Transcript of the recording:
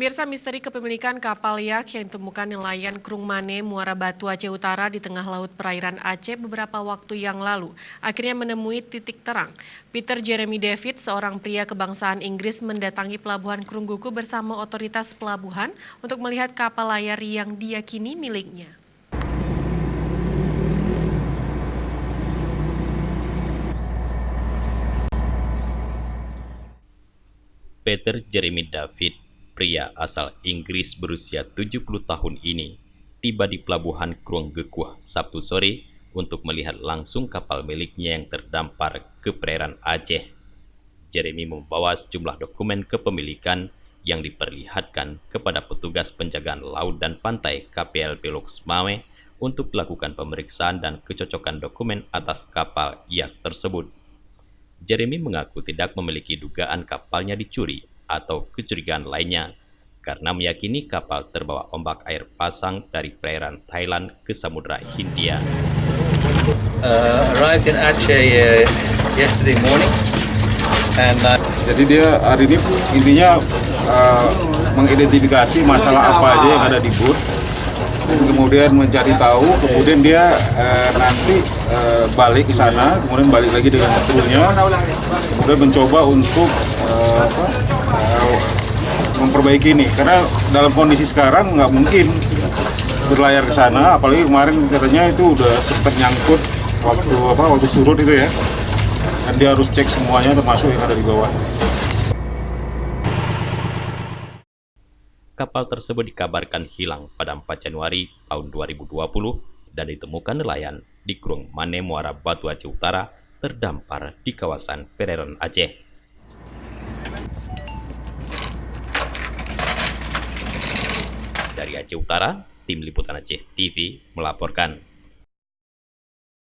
Pemirsa, misteri kepemilikan kapal yak yang ditemukan nelayan Krung Mane, Muara Batu, Aceh Utara di tengah laut perairan Aceh beberapa waktu yang lalu akhirnya menemui titik terang. Peter Jeremy David, seorang pria kebangsaan Inggris, mendatangi pelabuhan Krungguku bersama otoritas pelabuhan untuk melihat kapal layar yang diyakini miliknya. Peter Jeremy David, pria asal Inggris berusia 70 tahun ini, tiba di pelabuhan Krungguku Sabtu sore untuk melihat langsung kapal miliknya yang terdampar ke perairan Aceh. Jeremy membawa sejumlah dokumen kepemilikan yang diperlihatkan kepada petugas penjagaan laut dan pantai KPLP Loksmawe untuk melakukan pemeriksaan dan kecocokan dokumen atas kapal yak tersebut. Jeremy mengaku tidak memiliki dugaan kapalnya dicuri atau kecurigaan lainnya karena meyakini kapal terbawa ombak air pasang dari perairan Thailand ke Samudra Hindia. Arrived in Aceh yesterday morning, and Jadi dia hari ini intinya mengidentifikasi masalah apa aja yang ada di boot, dan kemudian mencari tahu, kemudian dia nanti balik ke sana, kemudian balik lagi dengan krunya, kemudian mencoba untuk memperbaiki ini, karena dalam kondisi sekarang nggak mungkin berlayar ke sana, apalagi kemarin katanya itu udah sempat nyangkut waktu surut itu ya, dan dia harus cek semuanya termasuk yang ada di bawah. Kapal tersebut dikabarkan hilang pada 4 Januari tahun 2020 dan ditemukan nelayan di Krung Mane, Muara Batu, Aceh Utara, terdampar di kawasan perairan Aceh. Dari Aceh Utara, Tim Liputan Aceh TV melaporkan.